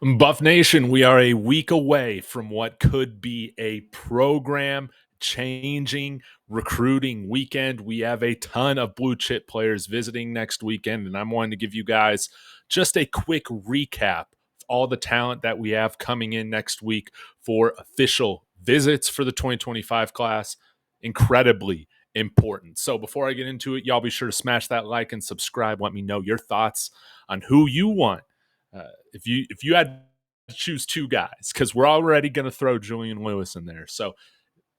Buff Nation, we are a week away from what could be a program changing recruiting weekend. We have a ton of blue chip players visiting next weekend, and I'm wanting to give you guys just a quick recap of all the talent that we have coming in next week for official visits for the 2025 class. Incredibly important. So before I get into it, y'all be sure to smash that like and subscribe. Let me know your thoughts on who you want. If you had to choose two guys, because we're already going to throw Julian Lewis in there. So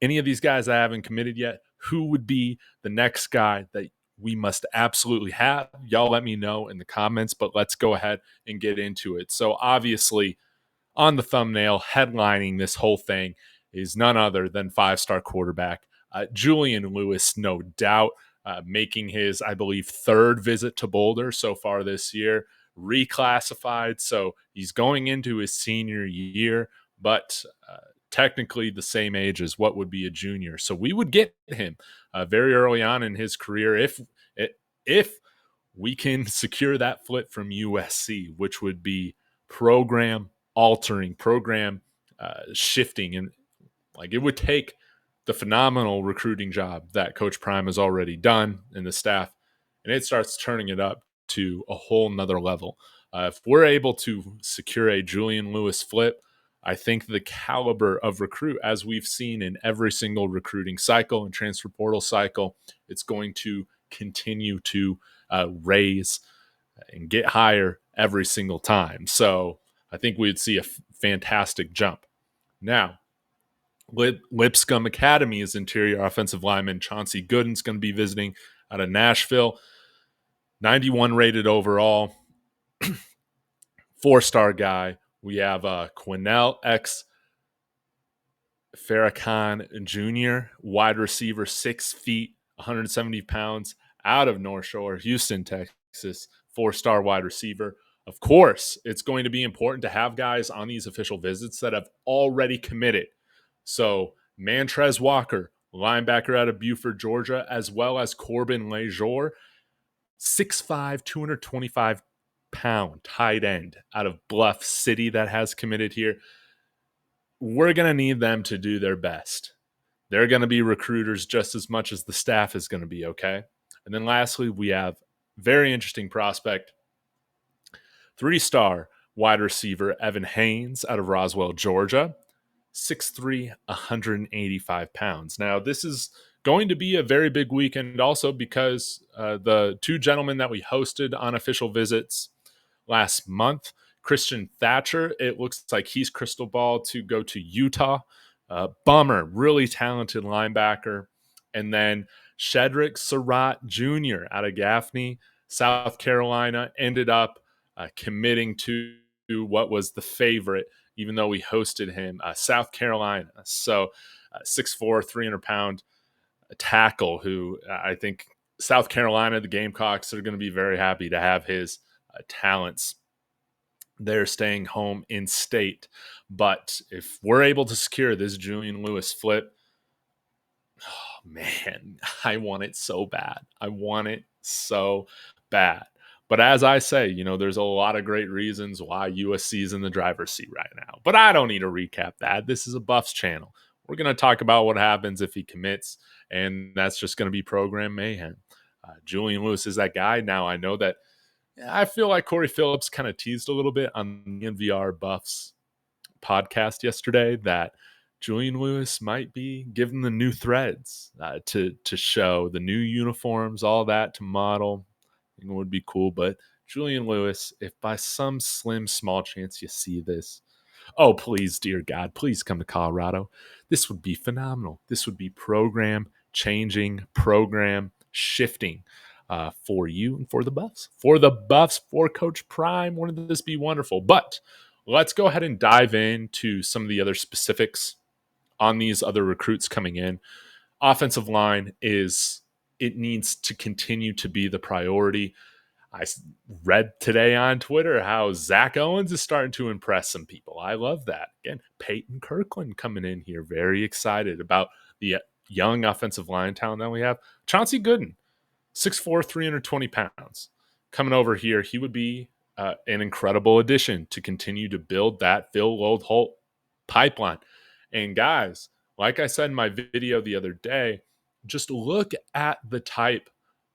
any of these guys I haven't committed yet, who would be the next guy that we must absolutely have? Y'all let me know in the comments, but let's go ahead and get into it. So obviously on the thumbnail, headlining this whole thing is none other than five-star quarterback Julian Lewis, no doubt, making his, I believe, third visit to Boulder so far this year. Reclassified, so he's going into his senior year, but technically the same age as what would be a junior. So we would get him very early on in his career if we can secure that flip from USC, which would be program altering, program shifting, and like it would take the phenomenal recruiting job that Coach Prime has already done and the staff, and it starts turning it up to a whole nother level. If we're able to secure a Julian Lewis flip, I think the caliber of recruit, as we've seen in every single recruiting cycle and transfer portal cycle, it's going to continue to raise and get higher every single time. So I think we'd see a fantastic jump. Now, Lipscomb Academy's interior offensive lineman Chauncey Gooden is going to be visiting out of Nashville. 91 rated overall, 4-star guy. We have Quanell X Farrakhan Jr., wide receiver, 6 feet, 170 pounds, out of North Shore, Houston, Texas, 4-star wide receiver. Of course, it's going to be important to have guys on these official visits that have already committed. So Mantrez Walker, linebacker out of Buford, Georgia, as well as Corbin Laisure, 6'5", 225-pound tight end out of Bluff City that has committed here. We're going to need them to do their best. They're going to be recruiters just as much as the staff is going to be, okay? And then lastly, we have very interesting prospect, 3-star wide receiver Evan Haynes out of Roswell, Georgia, 6'3", 185 pounds. Now, this is going to be a very big weekend also because the two gentlemen that we hosted on official visits last month, Christian Thatcher, it looks like he's crystal ball to go to Utah. Bummer, really talented linebacker. And then Shedrick Surratt Jr. out of Gaffney, South Carolina, ended up committing to what was the favorite, even though we hosted him, South Carolina. So 6'4", 300-pound tackle who I think South Carolina, the Gamecocks, are going to be very happy to have his talents. They're staying home in state. But if we're able to secure this Julian Lewis flip, oh man, I want it so bad. I want it so bad. But as I say, there's a lot of great reasons why USC is in the driver's seat right now. But I don't need to recap that. This is a Buffs channel. We're going to talk about what happens if he commits, and that's just going to be program mayhem. Julian Lewis is that guy. Now, I know that I feel like Corey Phillips kind of teased a little bit on the NVR Buffs podcast yesterday that Julian Lewis might be given the new threads to show the new uniforms, all that to model. I think it would be cool. But Julian Lewis, if by some slim, small chance you see this, oh, please, dear God, please come to Colorado. This would be phenomenal. This would be program changing, program shifting for you and for the Buffs. For the Buffs, for Coach Prime, wouldn't this be wonderful? But let's go ahead and dive into some of the other specifics on these other recruits coming in. Offensive line it needs to continue to be the priority. I read today on Twitter how Zach Owens is starting to impress some people. I love that. Again, Peyton Kirkland coming in here, very excited about the young offensive line talent that we have. Chauncey Gooden, 6'4", 320 pounds. Coming over here, he would be an incredible addition to continue to build that Phil Loadholt pipeline. And guys, like I said in my video the other day, just look at the type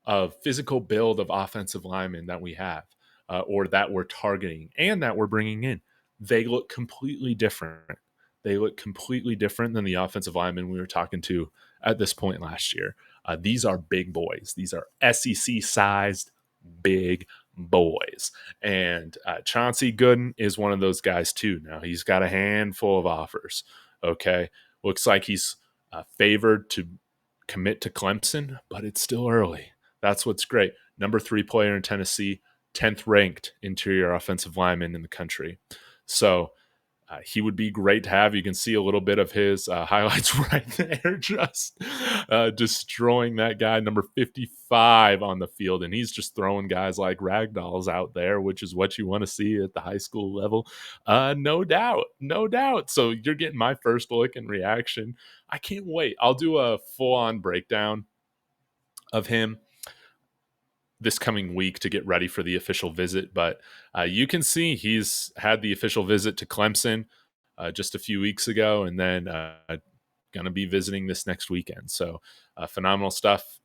of physical build of offensive linemen that we have, or that we're targeting and that we're bringing in. They look completely different. They look completely different than the offensive linemen we were talking to at this point last year. These are big boys. These are SEC sized big boys. And Chauncey Gooden is one of those guys too. Now he's got a handful of offers. Okay. Looks like he's favored to commit to Clemson, but it's still early. That's what's great. Number 3 player in Tennessee, 10th ranked interior offensive lineman in the country. So he would be great to have. You can see a little bit of his highlights right there, just destroying that guy, number 55 on the field. And he's just throwing guys like ragdolls out there, which is what you want to see at the high school level. No doubt. No doubt. So you're getting my first look and reaction. I can't wait. I'll do a full-on breakdown of him this coming week to get ready for the official visit. But you can see he's had the official visit to Clemson just a few weeks ago, and then going to be visiting this next weekend. So phenomenal stuff.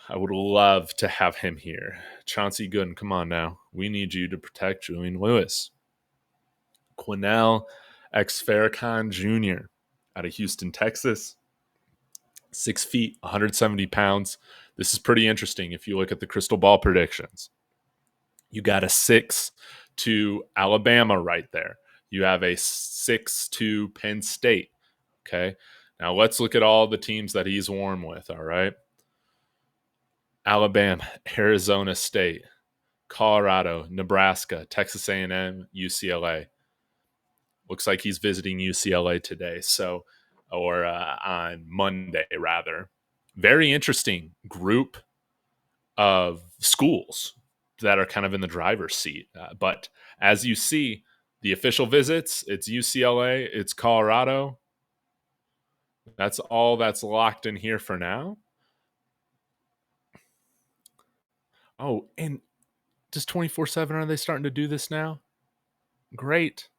I would love to have him here. Chauncey Gooden, come on now. We need you to protect Julian Lewis. Quanell X Farrakhan Jr. out of Houston, Texas. 6 feet, 170 pounds. This is pretty interesting if you look at the crystal ball predictions. You got a 6 to Alabama right there. You have a 6 to Penn State. Okay. Now let's look at all the teams that he's warm with. All right. Alabama, Arizona State, Colorado, Nebraska, Texas A&M, UCLA. Looks like he's visiting UCLA today. So, or on Monday, rather. Very interesting group of schools that are kind of in the driver's seat. But as you see, the official visits, it's UCLA, it's Colorado. That's all that's locked in here for now. Oh, and just 24/7, are they starting to do this now? Great.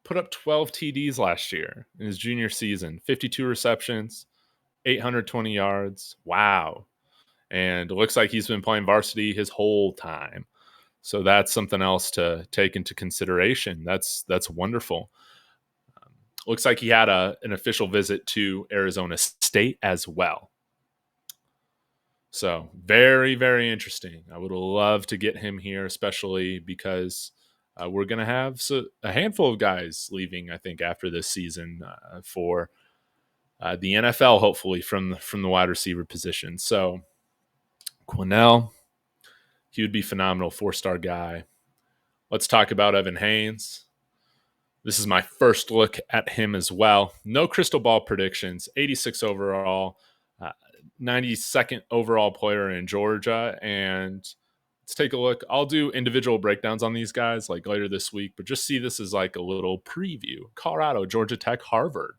Put up 12 TDs last year in his junior season, 52 receptions, 820 yards. Wow. And it looks like he's been playing varsity his whole time. So that's something else to take into consideration. That's wonderful. Looks like he had an official visit to Arizona State as well. So very, very interesting. I would love to get him here, especially because we're going to have a handful of guys leaving, I think, after this season for the NFL, hopefully, from the wide receiver position. So Quanell, he would be phenomenal, 4-star guy. Let's talk about Evan Haynes. This is my first look at him as well. No crystal ball predictions, 86 overall, 92nd overall player in Georgia. And let's take a look. I'll do individual breakdowns on these guys like later this week, but just see this as like a little preview. Colorado, Georgia Tech, Harvard,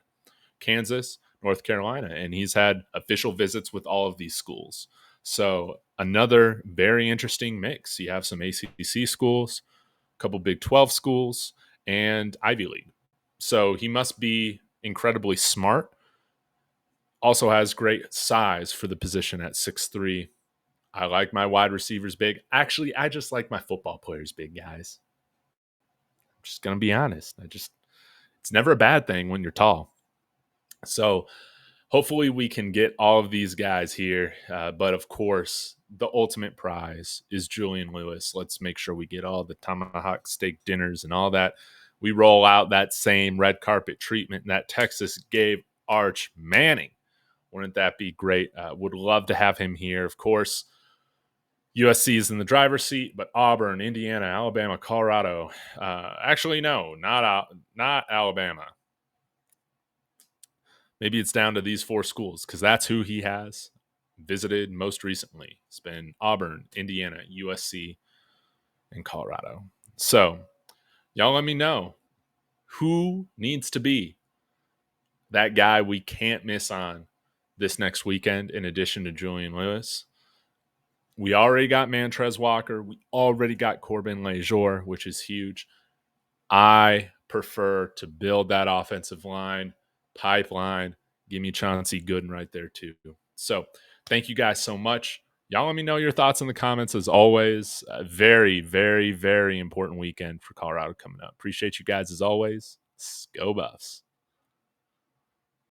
Kansas, North Carolina. And he's had official visits with all of these schools. So another very interesting mix. You have some ACC schools, a couple Big 12 schools, and Ivy League. So he must be incredibly smart. Also has great size for the position at 6'3". I like my wide receivers big. Actually, I just like my football players big, guys. I'm just going to be honest. It's never a bad thing when you're tall. So hopefully we can get all of these guys here. But of course, the ultimate prize is Julian Lewis. Let's make sure we get all the tomahawk steak dinners and all that. We roll out that same red carpet treatment that Texas gave Arch Manning. Wouldn't that be great? Would love to have him here. Of course, USC is in the driver's seat, but Auburn, Indiana, Alabama, Colorado. Actually, no, not Alabama. Maybe it's down to these 4 schools because that's who he has visited most recently. It's been Auburn, Indiana, USC, and Colorado. So y'all let me know who needs to be that guy we can't miss on this next weekend in addition to Julian Lewis. We already got Mantrez Walker. We already got Corbin Laisure, which is huge. I prefer to build that offensive line, pipeline. Give me Chauncey Gooden right there, too. So thank you guys so much. Y'all let me know your thoughts in the comments as always. A very, very, very important weekend for Colorado coming up. Appreciate you guys as always. Go Buffs.